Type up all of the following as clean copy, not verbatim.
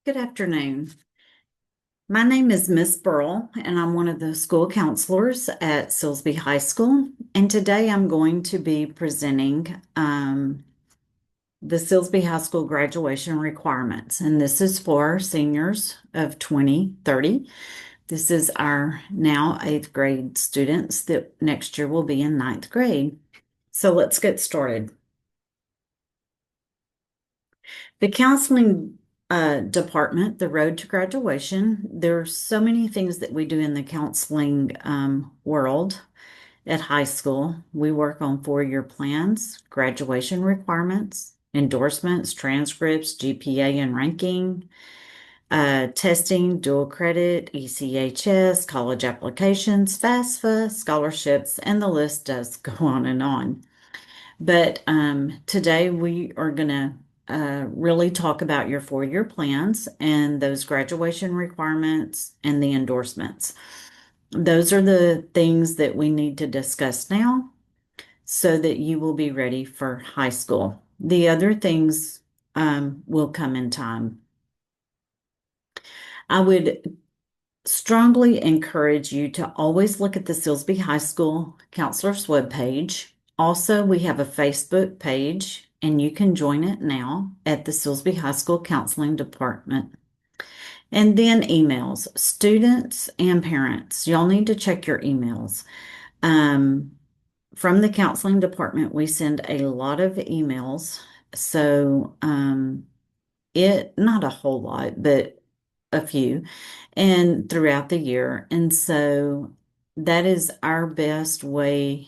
Good afternoon. My name is Miss Burrell, and I'm one of the school counselors at Silsbee High School. And today I'm going to be presenting the Silsbee High School graduation requirements. And this is for seniors of 2030. This is our now eighth grade students that next year will be in ninth grade. So let's get started. The counseling department, the road to graduation, there's so many things that we do in the counseling world at high school. We work on four-year plans, graduation requirements, endorsements, transcripts, GPA and ranking, testing, dual credit, ECHS, college applications, FAFSA, scholarships, and the list does go on and on. But today we are going to really talk about your four-year plans and those graduation requirements and the endorsements. Those are the things that we need to discuss now so that you will be ready for high school. The other things will come in time. I would strongly encourage you to always look at the Silsbee High School counselor's webpage. Also, we have a Facebook page, and you can join it now at the Silsbee High School Counseling Department. And then emails, students and parents. Y'all need to check your emails. Um, from the counseling department, we send a lot of emails. So, not a whole lot, but a few, and throughout the year. And so that is our best way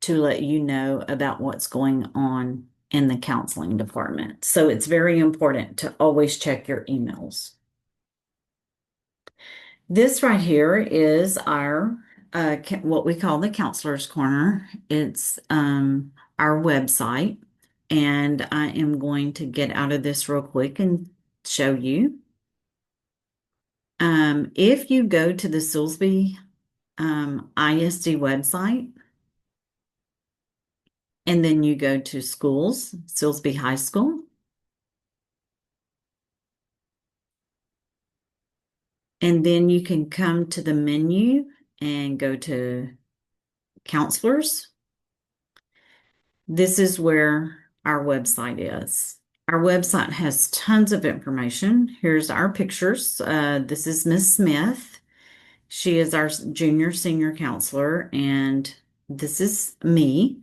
to let you know about what's going on in the counseling department. So it's very important to always check your emails. This right here is our what we call the Counselor's Corner. It's our website, and I am going to get out of this real quick and show you. If you go to the Silsbee ISD website, and then you go to schools, Silsbee High School, and then you can come to the menu and go to counselors. This is where our website is. Our website has tons of information. Here's our pictures. This is Miss Smith. She is our junior senior counselor, and this is me,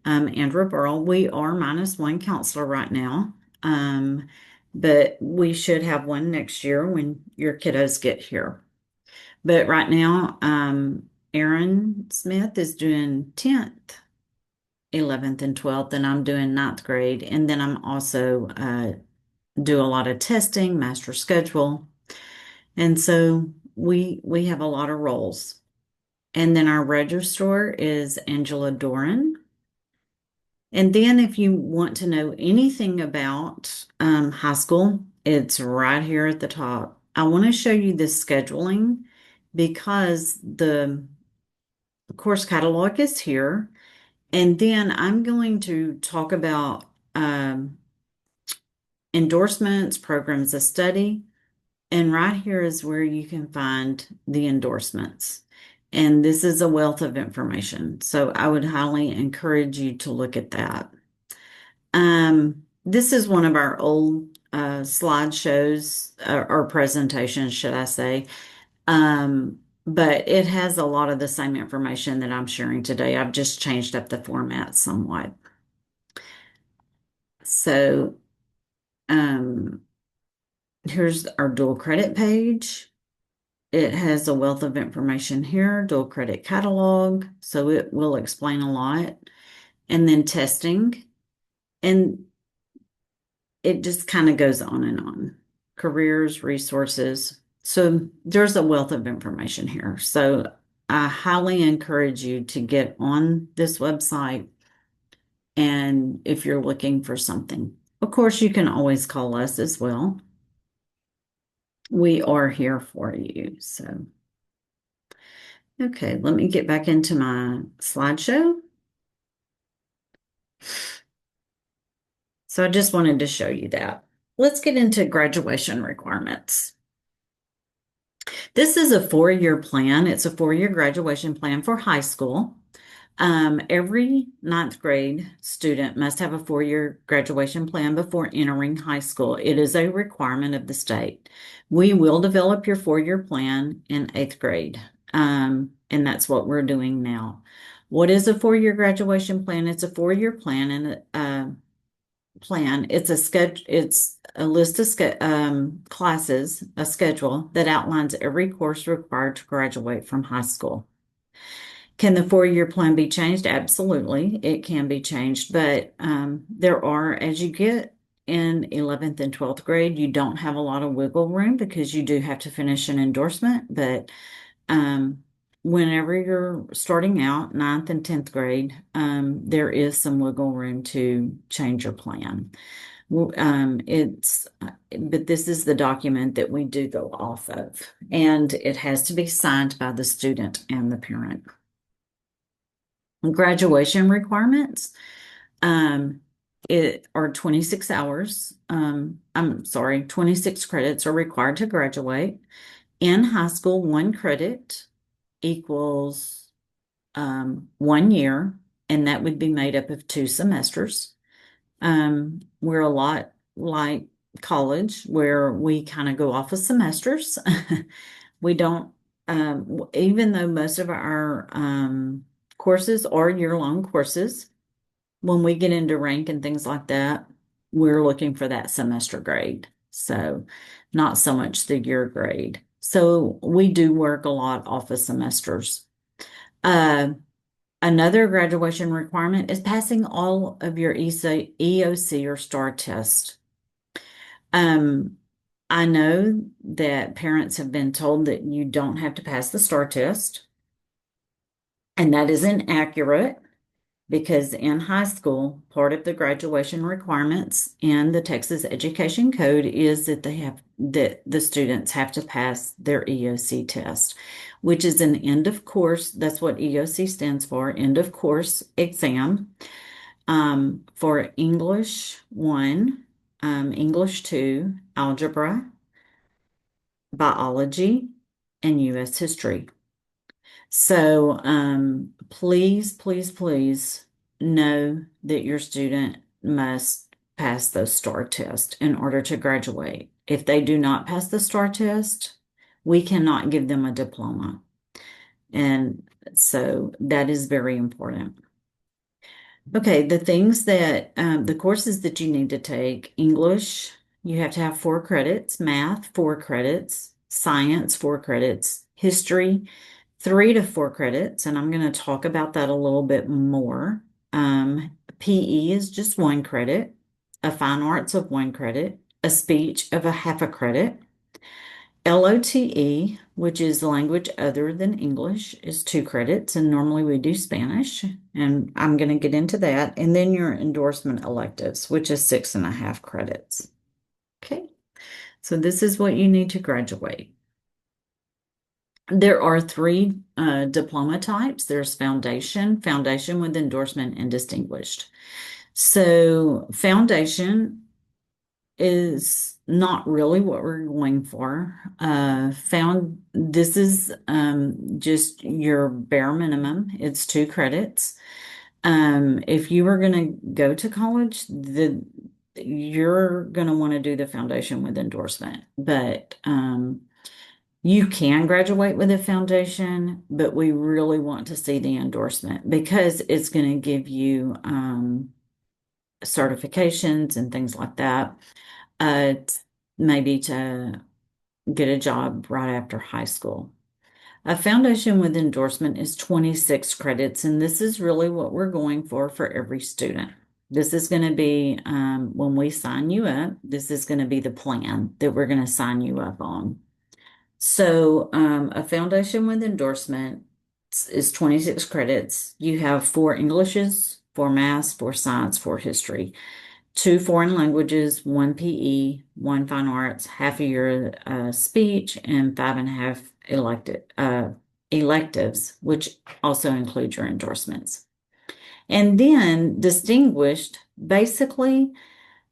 Andrew Burrell. We are minus one counselor right now, but we should have one next year when your kiddos get here. But right now, Aaron Smith is doing 10th, 11th, and 12th, and I'm doing ninth grade. And then I'm also do a lot of testing, master schedule. And so we have a lot of roles. And then our registrar is Angela Doran. And then if you want to know anything about high school, it's right here at the top. I want to show you the scheduling because the course catalog is here. And then I'm going to talk about endorsements, programs of study. And right here is where you can find the endorsements. And this is a wealth of information. So I would highly encourage you to look at that. This is one of our old slideshows or presentations, should I say. But it has a lot of the same information that I'm sharing today. I've just changed up the format somewhat. So um, here's our dual credit page. It has a wealth of information here, dual credit catalog, so it will explain a lot. And then testing, and it just kind of goes on and on. Careers, resources. So there's a wealth of information here. So I highly encourage you to get on this website and if you're looking for something. Of course, you can always call us as well. We are here for you. So, okay, let me get back into my slideshow. So I just wanted to show you that. let's get into graduation requirements. This is a 4-year plan. It's a 4-year graduation plan for high school. Every ninth grade student must have a 4-year graduation plan before entering high school. It is a requirement of the state. We will develop your 4-year plan in eighth grade, and that's what we're doing now. What is a 4-year graduation plan? It's a 4-year plan, and it's a schedule. It's a list of classes, a schedule that outlines every course required to graduate from high school. Can the 4-year plan be changed? Absolutely, it can be changed, but there are, as you get in 11th and 12th grade, you don't have a lot of wiggle room because you do have to finish an endorsement, but whenever you're starting out, 9th and 10th grade, there is some wiggle room to change your plan. But this is the document that we do go off of, and it has to be signed by the student and the parent. Graduation requirements, it are 26 hours. I'm sorry, 26 credits are required to graduate. In high school, 1 credit equals 1 year, and that would be made up of 2 semesters. We're a lot like college where we kind of go off of semesters. We don't, even though most of our courses are year-long courses, when we get into rank and things like that, we're looking for that semester grade. So not so much the year grade. So we do work a lot off of semesters. Another graduation requirement is passing all of your EOC or STAR tests. I know that parents have been told that you don't have to pass the STAR test, and that is inaccurate because in high school, part of the graduation requirements in the Texas Education Code is that the students have to pass their EOC test, which is an end of course. That's what EOC stands for, end of course exam, for English 1, English 2, algebra, biology, and U.S. history. So please, please, please know that your student must pass those STAR tests in order to graduate. If they do not pass the STAR test, we cannot give them a diploma. And so that is very important. Okay, the things that, the courses that you need to take: English, you have to have 4 credits, math, 4 credits, science, 4 credits, history, 3 to 4 credits, and I'm going to talk about that a little bit more. PE is just 1 credit, a fine arts of 1 credit, a speech of a half a credit. LOTE, which is language other than English, is 2 credits, and normally we do Spanish, and I'm going to get into that. And then your endorsement electives, which is 6.5 credits. Okay, so this is what you need to graduate. There are 3 diploma types. There's foundation with endorsement, and distinguished. So foundation is not really what we're going for. This is just your bare minimum. It's 2 credits. If you were going to go to college, you're going to want to do the foundation with endorsement, but you can graduate with a foundation, but we really want to see the endorsement because it's going to give you certifications and things like that, maybe to get a job right after high school. A foundation with endorsement is 26 credits, and this is really what we're going for every student. This is going to be, when we sign you up, this is going to be the plan that we're going to sign you up on. So a foundation with endorsement is 26 credits. You have 4 Englishes, 4 maths, 4 science, 4 history, 2 foreign languages, 1 PE, 1 fine arts, half a year speech, and 5.5 electives, which also include your endorsements. And then distinguished, basically,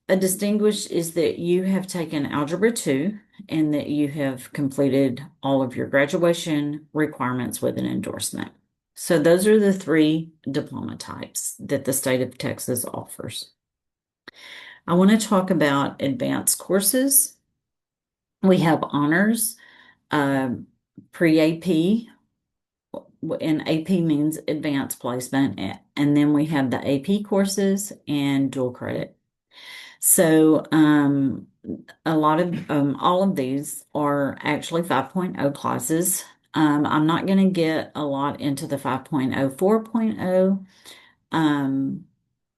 A distinguished is that you have taken Algebra 2 and that you have completed all of your graduation requirements with an endorsement. So those are the three diploma types that the state of Texas offers. I want to talk about advanced courses. We have honors, um, pre-AP, and AP means advanced placement, and then we have the AP courses and dual credit. So, a lot of all of these are actually 5.0 classes. I'm not going to get a lot into the 5.0, 4.0.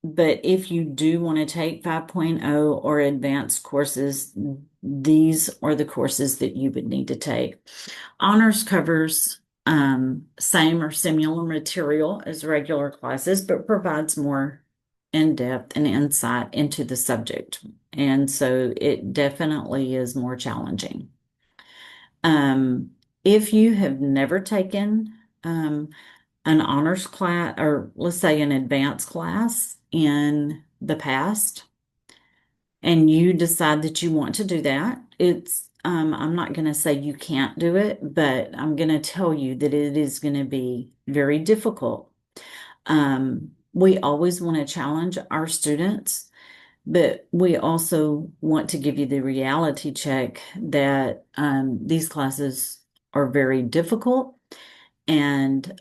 But if you do want to take 5.0 or advanced courses, these are the courses that you would need to take. Honors covers same or similar material as regular classes, but provides more in-depth and insight into the subject. And so it definitely is more challenging. Um, if you have never taken an honors class, or let's say an advanced class in the past, and you decide that you want to do that, I'm not going to say you can't do it, but I'm going to tell you that it is going to be very difficult. We always want to challenge our students, but we also want to give you the reality check that these classes are very difficult, and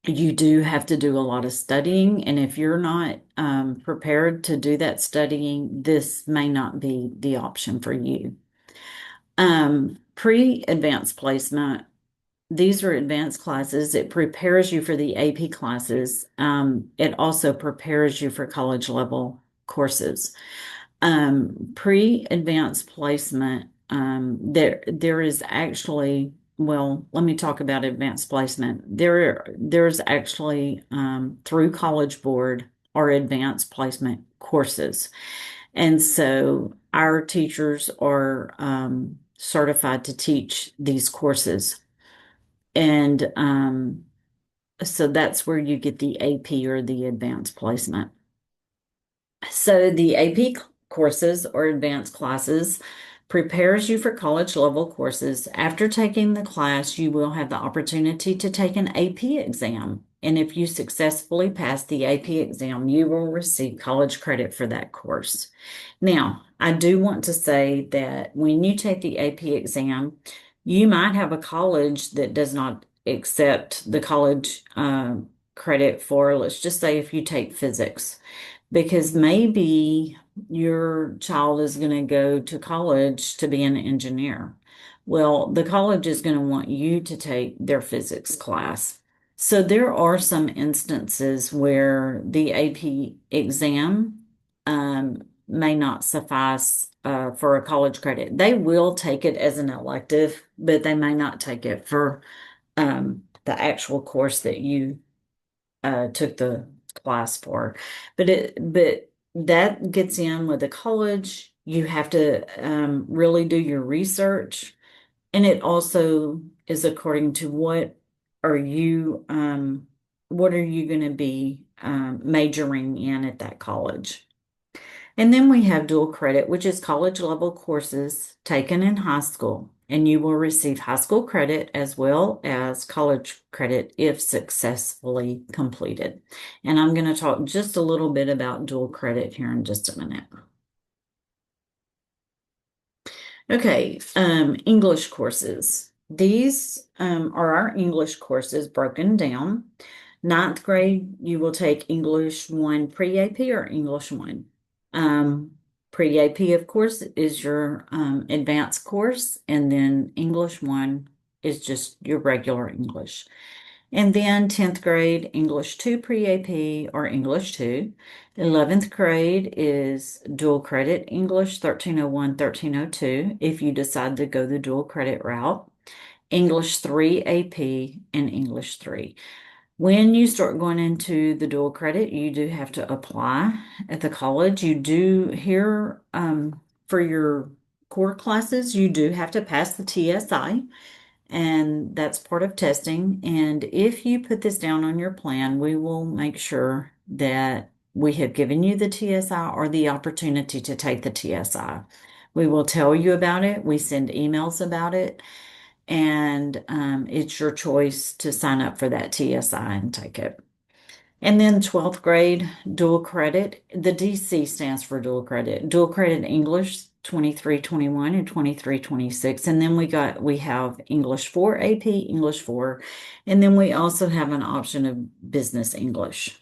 you do have to do a lot of studying. And if you're not prepared to do that studying, this may not be the option for you. Pre-advanced placement, these are advanced classes. It prepares you for the AP classes. It also prepares you for college level courses. Pre-advanced placement, there is actually, well, let me talk about advanced placement. There's actually through College Board or advanced placement courses. And so our teachers are certified to teach these courses. And so that's where you get the AP or the advanced placement. So the AP courses or advanced classes prepares you for college level courses. After taking the class, you will have the opportunity to take an AP exam. And if you successfully pass the AP exam, you will receive college credit for that course. Now, I do want to say that when you take the AP exam, you might have a college that does not accept the college credit for, let's just say, if you take physics, because maybe your child is going to go to college to be an engineer. Well, the college is going to want you to take their physics class. So there are some instances where the AP exam may not suffice for a college credit. They will take it as an elective, but they may not take it for the actual course that you took the class for. But that gets in with the college. You have to really do your research, and it also is according to what are you going to be majoring in at that college. And then we have dual credit, which is college level courses taken in high school, and you will receive high school credit as well as college credit if successfully completed. And I'm going to talk just a little bit about dual credit here in just a minute. Okay, English courses. These are our English courses broken down. Ninth grade, you will take English 1 pre-AP or English 1. Pre-AP, of course, is your advanced course, and then English 1 is just your regular English. And then 10th grade, English 2 pre-AP or English 2. 11th grade is dual credit English 1301, 1302 if you decide to go the dual credit route. English 3 AP and English 3. When you start going into the dual credit, you do have to apply at the college. You do here for your core classes, you do have to pass the TSI, and that's part of testing. And if you put this down on your plan, we will make sure that we have given you the TSI or the opportunity to take the TSI. We will tell you about it. We send emails about it, and it's your choice to sign up for that TSI and take it. And then 12th grade, dual credit. The DC stands for dual credit. Dual credit English 2321 and 2326. And then we have English 4 AP, English 4, and then we also have an option of business English.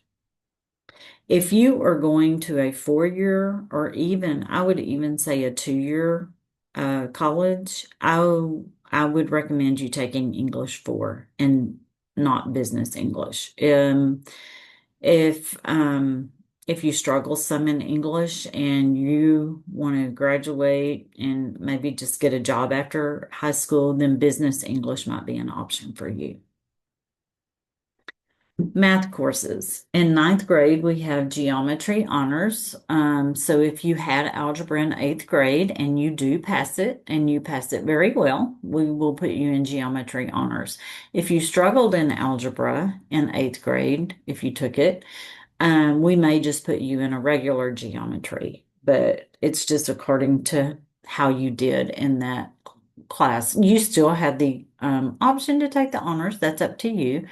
If you are going to a 4-year or even, I would even say a 2-year college, I would recommend you taking English 4 and not business English. If if you struggle some in English and you want to graduate and maybe just get a job after high school, then business English might be an option for you. Math courses. In ninth grade, we have geometry honors. So if you had algebra in eighth grade and you do pass it and you pass it very well, we will put you in geometry honors. If you struggled in algebra in eighth grade, if you took it, we may just put you in a regular geometry, but it's just according to how you did in that class. You still have the option to take the honors. That's up to you.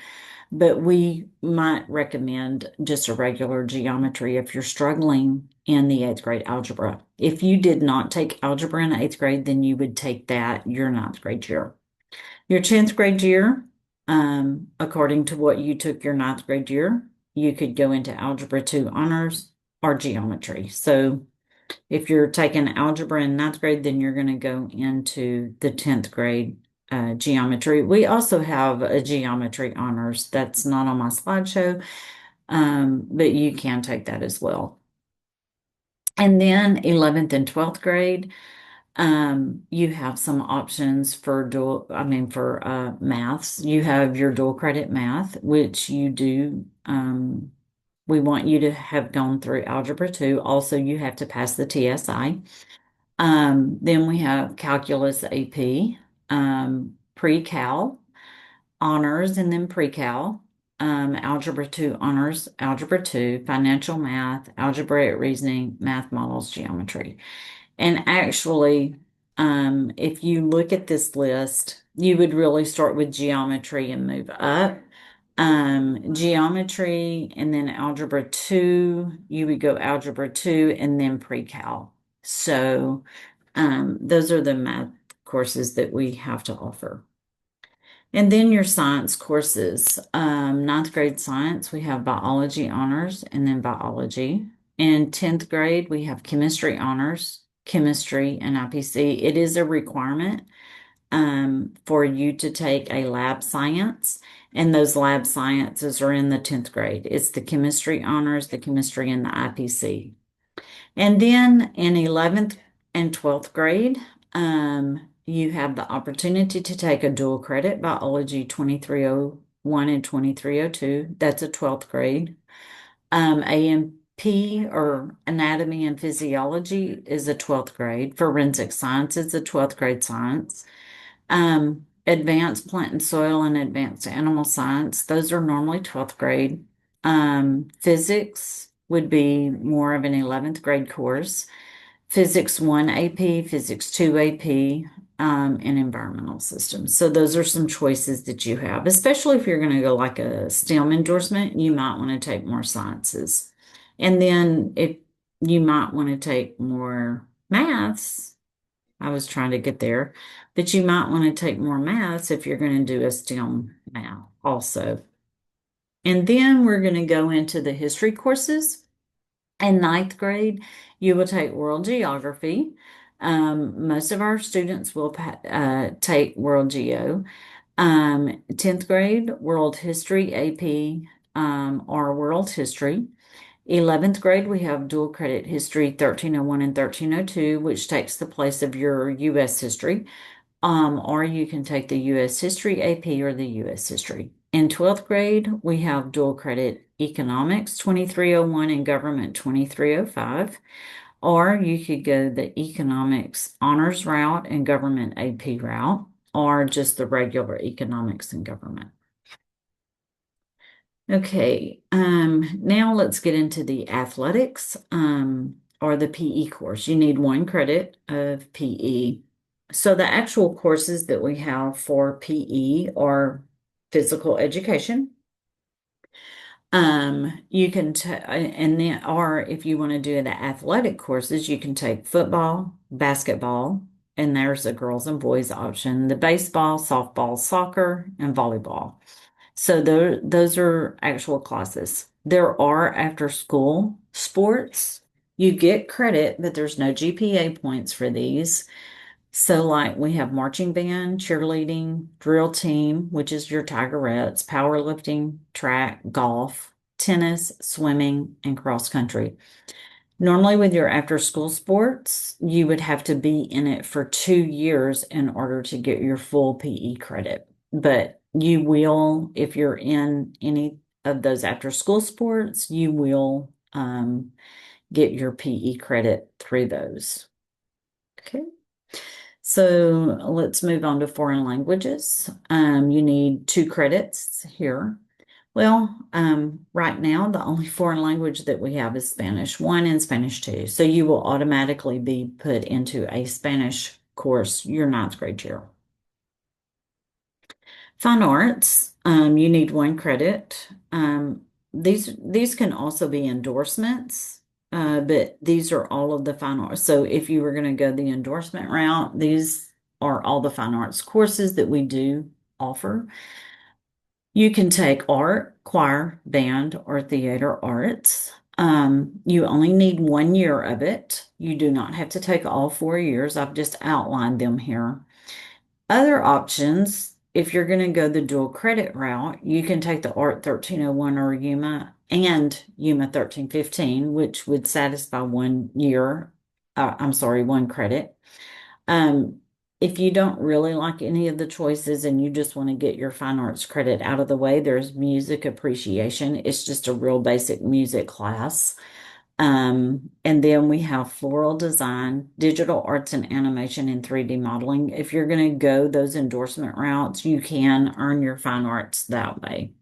But we might recommend just a regular geometry if you're struggling in the eighth grade algebra. If you did not take algebra in eighth grade, then you would take that your ninth grade year. Your 10th grade year, according to what you took your ninth grade year, you could go into Algebra 2 honors or geometry. So if you're taking algebra in ninth grade, then you're going to go into the 10th grade geometry. We also have a geometry honors. That's not on my slideshow, but you can take that as well. And then 11th and 12th grade, you have some options for maths. You have your dual credit math, which you do. We want you to have gone through Algebra 2. Also, you have to pass the TSI. Then we have Calculus AP, Pre-Cal, Honors, and then Pre-Cal, Algebra 2 Honors, Algebra 2, Financial Math, Algebraic Reasoning, Math Models, Geometry. And actually, if you look at this list, you would really start with geometry and move up. Geometry and then algebra 2, you would go algebra 2 and then pre-cal. So, those are the math courses that we have to offer. And then your science courses. Ninth grade science, we have biology honors and then biology. In 10th grade, we have chemistry honors, chemistry, and IPC. It is a requirement for you to take a lab science, and those lab sciences are in the 10th grade. It's the chemistry honors, the chemistry, and the IPC. And then in 11th and 12th grade, you have the opportunity to take a dual credit biology 2301 and 2302. That's a 12th grade. AMP or anatomy and physiology is a 12th grade. Forensic science is a 12th grade science. Advanced plant and soil and advanced animal science, those are normally 12th grade. Physics would be more of an 11th grade course. Physics 1 AP, Physics 2 AP, and environmental systems. So those are some choices that you have, especially if you're going to go like a STEM endorsement, you might want to take more sciences. And then if you might want to take more maths, I was trying to get there, but you might want to take more maths if you're going to do a STEM math also. And then we're going to go into the history courses. In ninth grade, you will take world geography. Most of our students will take world geo. 10th grade, world history AP or world history. 11th grade, we have dual credit history 1301 and 1302, which takes the place of your U.S. history. Or you can take the U.S. history AP or the U.S. history. In 12th grade, we have dual credit economics 2301 and government 2305. Or you could go the economics honors route and government AP route, or just the regular economics and government. Okay, now let's get into the athletics, or the PE course. You need 1 credit of PE. So the actual courses that we have for PE are physical education. You can and then, or if you want to do the athletic courses, you can take football, basketball, and there's a girls and boys option, the baseball, softball, soccer, and volleyball. So those are actual classes. There are after school sports. You get credit, but there's no GPA points for these. So like we have marching band, cheerleading, drill team, which is your Tigerettes, powerlifting, track, golf, tennis, swimming, and cross country. Normally with your after school sports, you would have to be in it for 2 years in order to get your full PE credit. But you will, if you're in any of those after school sports, you will get your PE credit through those. Okay. So let's move on to foreign languages. You need 2 credits here. Well, right now, the only foreign language that we have is Spanish 1 and Spanish 2. So you will automatically be put into a Spanish course your ninth grade year. Fine arts, you need 1 credit. These can also be endorsements, but these are all of the fine arts. So if you were going to go the endorsement route, these are all the fine arts courses that we do offer. You can take art, choir, band, or theater arts. You only need 1 year of it. You do not have to take all 4 years. I've just outlined them here. Other options, if you're going to go the dual credit route, you can take the Art 1301 or UMA and UMA 1315, which would satisfy 1 year. I'm sorry, 1 credit. Um, if you don't really like any of the choices and you just want to get your fine arts credit out of the way, there's music appreciation. It's just a real basic music class. And then we have floral design, digital arts and animation, and 3D modeling. If you're going to go those endorsement routes, you can earn your fine arts that way.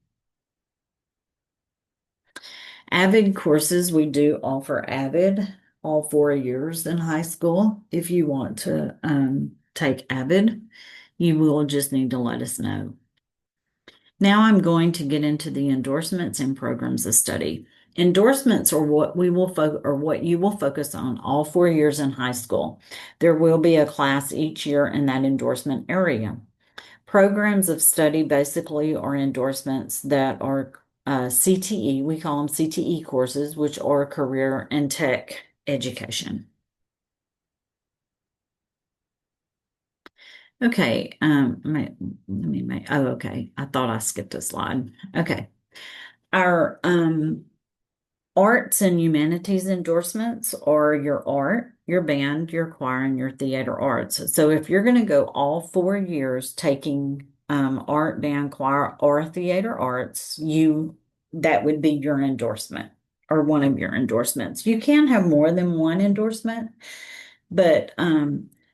Avid courses, we do offer Avid all 4 years in high school. If you want to take Avid, you will just need to let us know. Now I'm going to get into the endorsements and programs of study. Endorsements are what we will or what you will focus on all 4 years in high school. There will be a class each year in that endorsement area. Programs of study basically are endorsements that are CTE, we call them CTE courses, which are career and tech education. Okay, let me make, oh, okay. I thought I skipped a slide. Okay. Our arts and humanities endorsements are your art, your band, your choir, and your theater arts. So if you're going to go all 4 years taking art, band, choir, or theater arts, that would be your endorsement or one of your endorsements. You can have more than one endorsement, but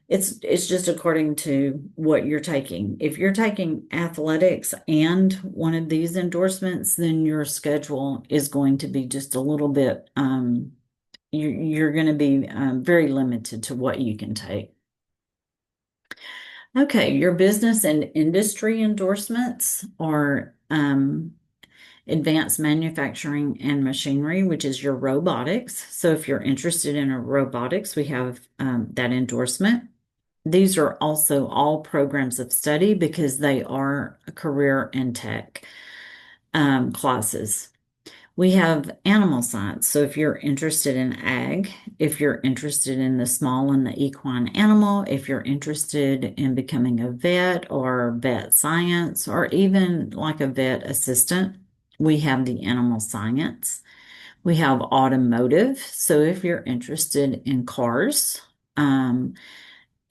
it's just according to what you're taking. If you're taking athletics and one of these endorsements, then your schedule is going to be just a little bit, you're going to be very limited to what you can take. Okay, your business and industry endorsements are advanced manufacturing and machinery, which is your robotics. So if you're interested in a robotics, we have that endorsement. These are also all programs of study because they are career and tech classes. We have animal science. So if you're interested in ag, if you're interested in the small and the equine animal, if you're interested in becoming a vet or vet science, or even like a vet assistant, we have the animal science. We have automotive. So if you're interested in cars,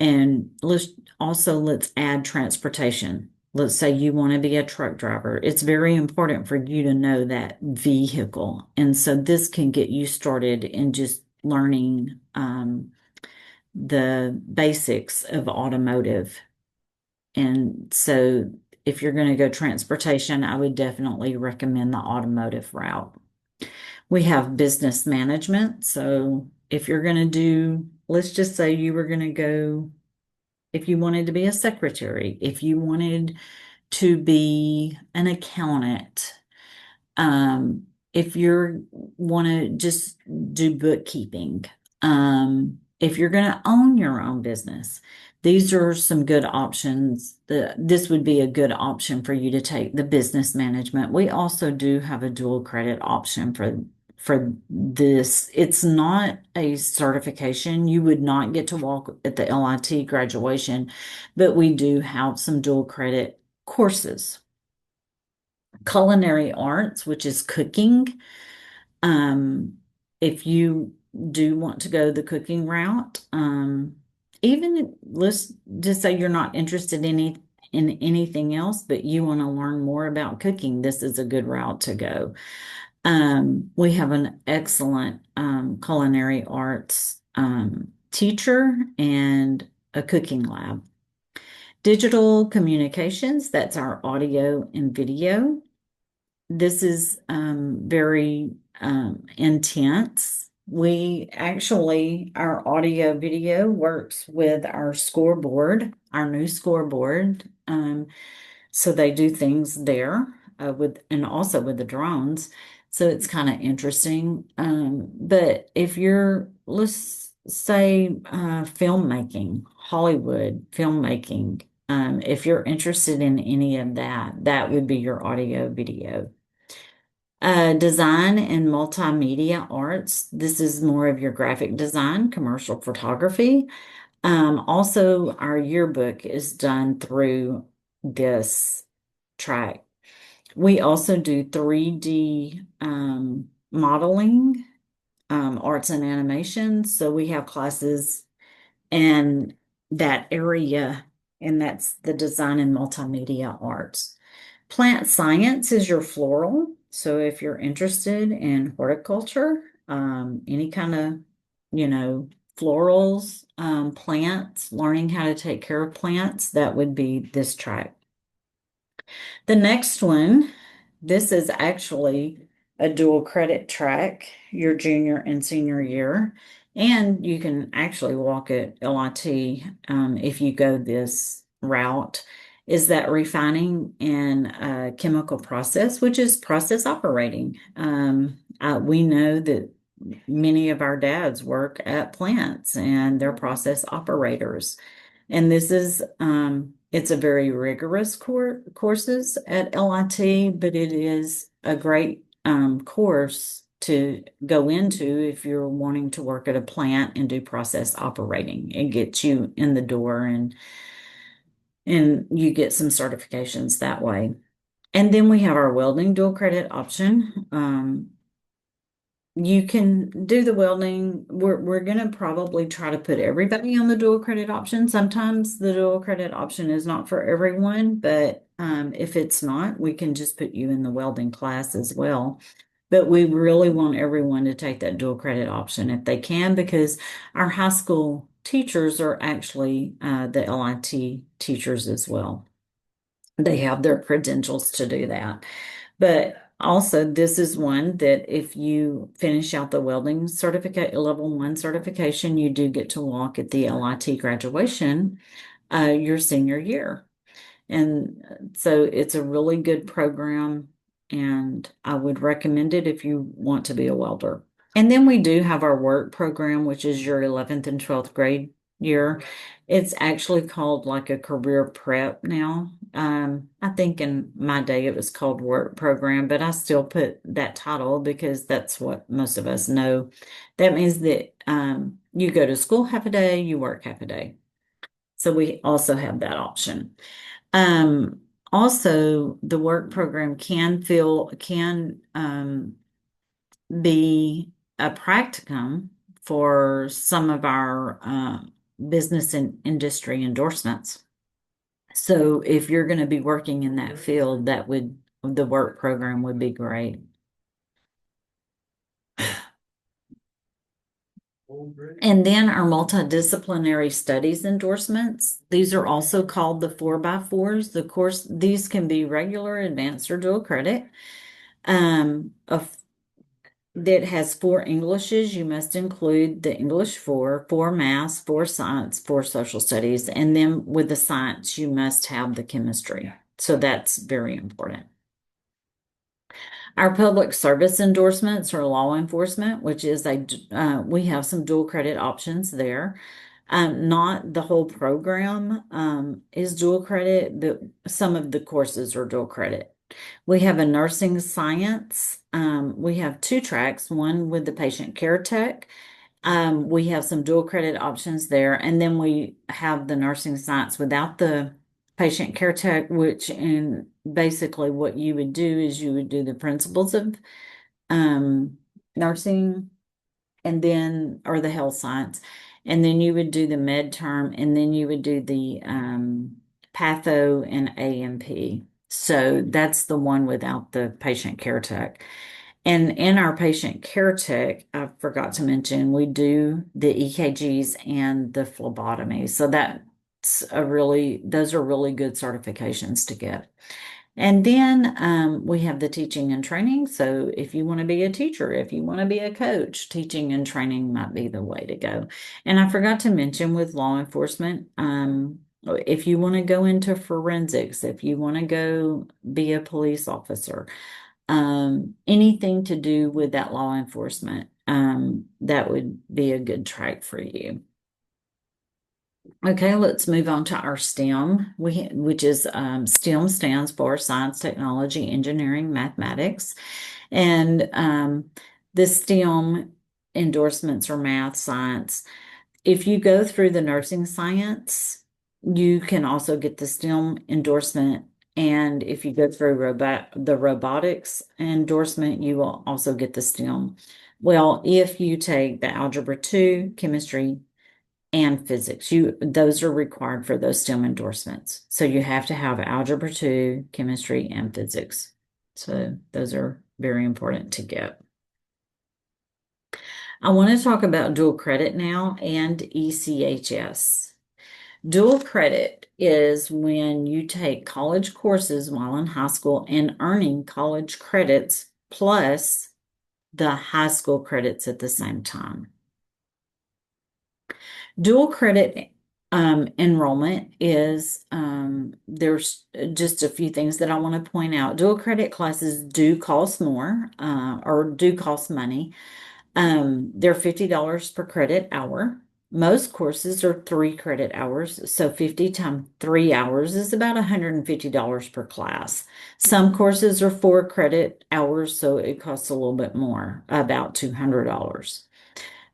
and let's add transportation. Let's say you want to be a truck driver. It's very important for you to know that vehicle. And so this can get you started in just learning the basics of automotive. And so if you're going to go transportation, I would definitely recommend the automotive route. We have business management. So if you're going to do, let's just say you were going to go, if you wanted to be a secretary, if you wanted to be an accountant, if you're want to just do bookkeeping, if you're going to own your own business, these are some good options. This would be a good option for you to take the business management. We also do have a dual credit option for this. It's not a certification. You would not get to walk at the LIT graduation, but we do have some dual credit courses. Culinary arts, which is cooking. Um, if you do want to go the cooking route, even let's just say you're not interested in anything else, but you want to learn more about cooking, this is a good route to go. We have an excellent culinary arts teacher and a cooking lab. Digital communications, that's our audio and video. This is very intense. We actually, our audio video works with our scoreboard, our new scoreboard. So they do things there and also with the drones. So it's kind of interesting. But if you're, let's say, filmmaking, Hollywood filmmaking, if you're interested in any of that, that would be your audio video. Design and multimedia arts. This is more of your graphic design, commercial photography. Also, our yearbook is done through this track. We also do 3D modeling, arts and animation. So we have classes in that area, and that's the design and multimedia arts. Plant science is your floral. So if you're interested in horticulture, any kind of, florals, plants, learning how to take care of plants, that would be this track. The next one, this is actually a dual credit track, your junior and senior year. And you can actually walk at LIT if you go this route, is that refining and chemical process, which is process operating. We know that many of our dads work at plants and they're process operators. And this is, it's a very rigorous courses at LIT, but it is a great course to go into if you're wanting to work at a plant and do process operating. It gets you in the door and you get some certifications that way. And then we have our welding dual credit option. You can do the welding. We're going to probably try to put everybody on the dual credit option. Sometimes the dual credit option is not for everyone, but if it's not, we can just put you in the welding class as well. But we really want everyone to take that dual credit option if they can, because our high school teachers are actually the LIT teachers as well. They have their credentials to do that. But also, this is one that if you finish out the welding certificate, level 1 certification, you do get to walk at the LIT graduation your senior year. And so it's a really good program, and I would recommend it if you want to be a welder. And then we do have our work program, which is your 11th and 12th grade year. It's actually called like a career prep now. I think in my day it was called work program, but I still put that title because that's what most of us know. That means that you go to school half a day, you work half a day. So we also have that option. Also, the work program can be a practicum for some of our business and industry endorsements. So if you're going to be working in that field, the work program would be great. And then our multidisciplinary studies endorsements. These are also called the 4x4s. The course, these can be regular, advanced, or dual credit. Of that has 4 Englishes. You must include the English 4 math, 4 science, 4 social studies, and then with the science, you must have the chemistry. So that's very important. Our public service endorsements are law enforcement, which is we have some dual credit options there. Not the whole program is dual credit, but some of the courses are dual credit. We have a nursing science. We have 2 tracks, one with the patient care tech. We have some dual credit options there. And then we have the nursing science without the patient care tech, which in basically what you would do is you would do the principles of nursing and then, or the health science, and then you would do the med term, and then you would do the patho and AMP. So that's the one without the patient care tech. And in our patient care tech, I forgot to mention, we do the EKGs and the phlebotomy. So those are really good certifications to get. And then we have the teaching and training. So if you want to be a teacher, if you want to be a coach, teaching and training might be the way to go. And I forgot to mention with law enforcement, if you want to go into forensics, if you want to go be a police officer, anything to do with that law enforcement, that would be a good track for you. Okay, let's move on to our STEM, which is STEM stands for Science, Technology, Engineering, Mathematics. And the STEM endorsements are math, science. If you go through the nursing science, you can also get the STEM endorsement. And if you go through the robotics endorsement, you will also get the STEM. Well, if you take the Algebra 2, chemistry, and physics. Those are required for those STEM endorsements. So you have to have Algebra 2, chemistry, and physics. So those are very important to get. I want to talk about dual credit now and ECHS. Dual credit is when you take college courses while in high school and earning college credits plus the high school credits at the same time. Dual credit enrollment is there's just a few things that I want to point out. Dual credit classes do cost more or do cost money. They're $50 per credit hour. Most courses are 3 credit hours, so 50 times 3 hours is about $150 per class. Some courses are 4 credit hours, so it costs a little bit more, about $200.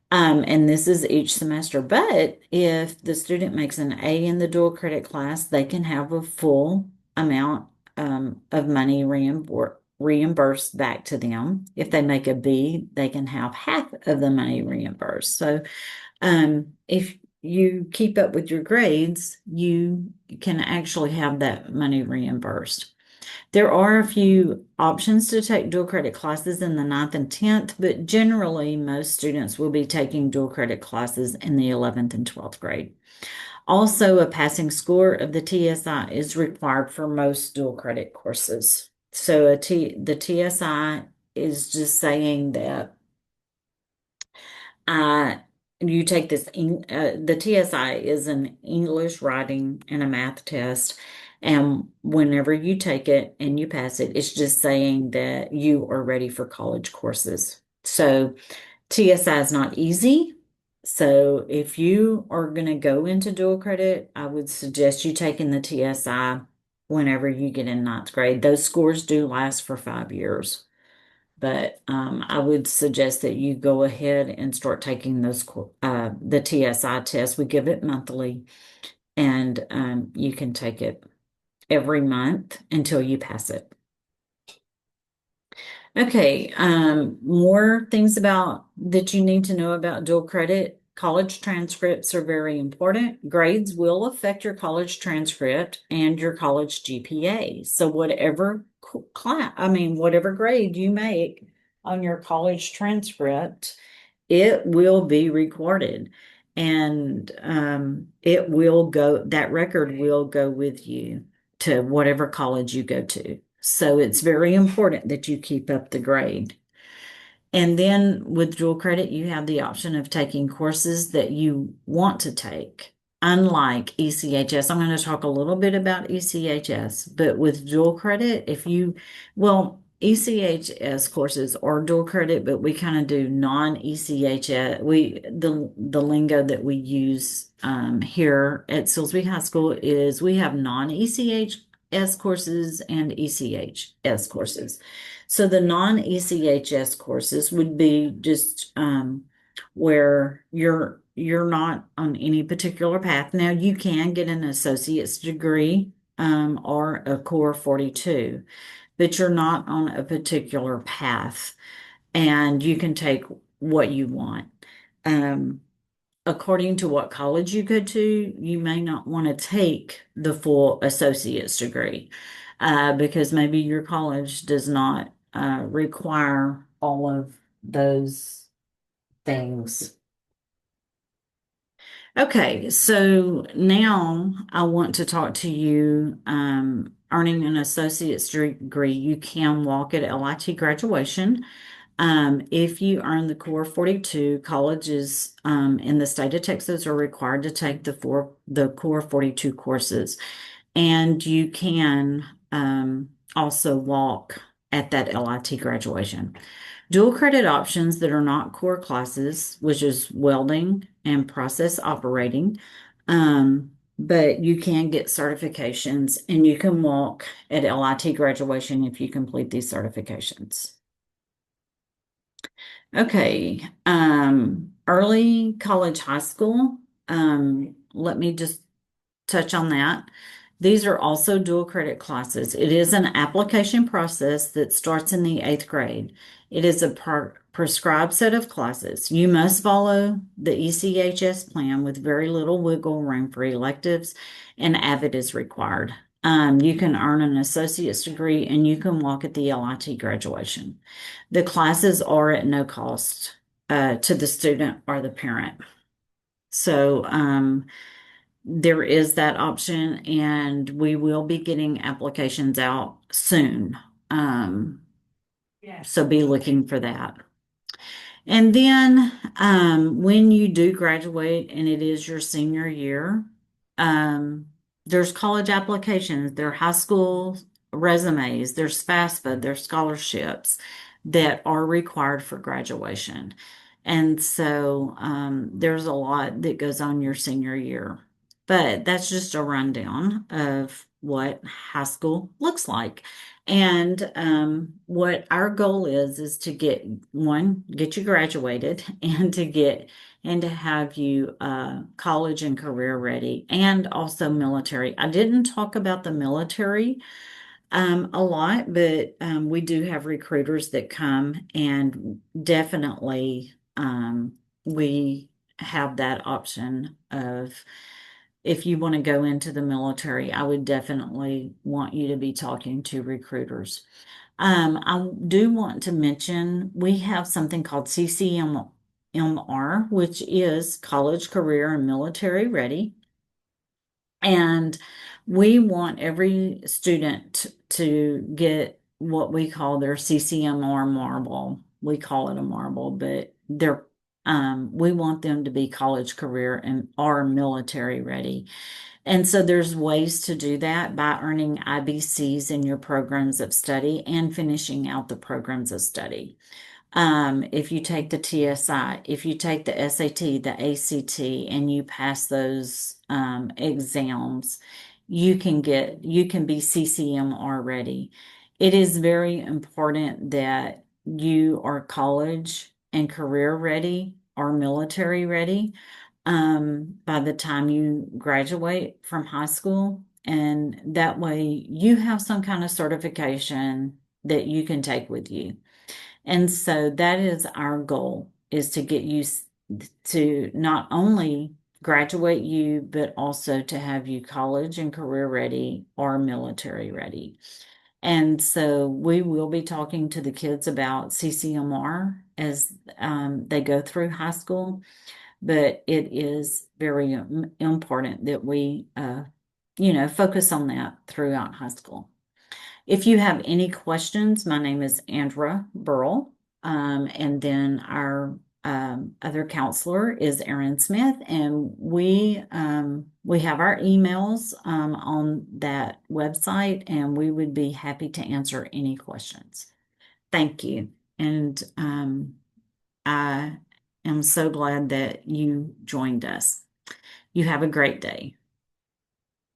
And this is each semester. But if the student makes an A in the dual credit class, they can have a full amount of money reimbursed back to them. If they make a B, they can have half of the money reimbursed. So if you keep up with your grades, you can actually have that money reimbursed. There are a few options to take dual credit classes in the 9th and 10th, but generally most students will be taking dual credit classes in the 11th and 12th grade. Also, a passing score of the TSI is required for most dual credit courses. So the TSI is just saying that you take the TSI is an English, writing, and a math test. And whenever you take it and you pass it, it's just saying that you are ready for college courses. So TSI is not easy. So if you are going to go into dual credit, I would suggest you taking the TSI whenever you get in 9th grade. Those scores do last for 5 years. But I would suggest that you go ahead and start taking the TSI test. We give it monthly, and you can take it every month until you pass it. Okay, more things about that you need to know about dual credit. College transcripts are very important. Grades will affect your college transcript and your college GPA. So whatever whatever grade you make on your college transcript it will be recorded, and it will go, that record will go with you to whatever college you go to. So it's very important that you keep up the grade. And then with dual credit, you have the option of taking courses that you want to take. Unlike ECHS, I'm going to talk a little bit about ECHS, but with dual credit, well, ECHS courses are dual credit, but we kind of do non-ECHS. The lingo that we use here at Silsbee High School is we have non-ECHS courses and ECHS courses. So the non-ECHS courses would be just where you're not on any particular path. Now you can get an associate's degree or a core 42, but you're not on a particular path, and you can take what you want. According to what college you go to, you may not want to take the full associate's degree because maybe your college does not require all of those things. Okay, so now I want to talk to you. Earning an associate's degree, you can walk at LIT graduation. If you earn the Core 42, colleges in the state of Texas are required to take the Core 42 courses, and you can also walk at that LIT graduation. Dual credit options that are not core classes, which is welding and process operating, but you can get certifications and you can walk at LIT graduation if you complete these certifications. Okay, early college, high school. Let me just touch on that. These are also dual credit classes. It is an application process that starts in the 8th grade. It is a prescribed set of classes. You must follow the ECHS plan with very little wiggle room for electives, and AVID is required. You can earn an associate's degree and you can walk at the LIT graduation. The classes are at no cost to the student or the parent. So there is that option, and we will be getting applications out soon. So be looking for that. And then when you do graduate and it is your senior year, there's college applications, there are high school resumes, there's FAFSA, there's scholarships that are required for graduation. And so there's a lot that goes on your senior year. But that's just a rundown of what high school looks like. And what our goal is to get you graduated and to have you college and career ready, and also military. I didn't talk about the military a lot, but we do have recruiters that come, and definitely we have that option of if you want to go into the military, I would definitely want you to be talking to recruiters. I do want to mention we have something called CCMR, which is College Career and Military Ready. And we want every student to get what we call their CCMR marble. We call it a marble, but we want them to be college career and are military ready. And so there's ways to do that by earning IBCs in your programs of study and finishing out the programs of study. If you take the TSI, if you take the SAT, the ACT, and you pass those exams, you can be CCMR ready. It is very important that you are college and career ready or military ready by the time you graduate from high school. And that way you have some kind of certification that you can take with you. And so that is our goal, is to get you to not only graduate you, but also to have you college and career ready or military ready. And so we will be talking to the kids about CCMR as they go through high school, but it is very important that we, focus on that throughout high school. If you have any questions, my name is Andra Burrell, and then our other counselor is Erin Smith, and we have our emails on that website, and we would be happy to answer any questions. Thank you, and I am so glad that you joined us. You have a great day.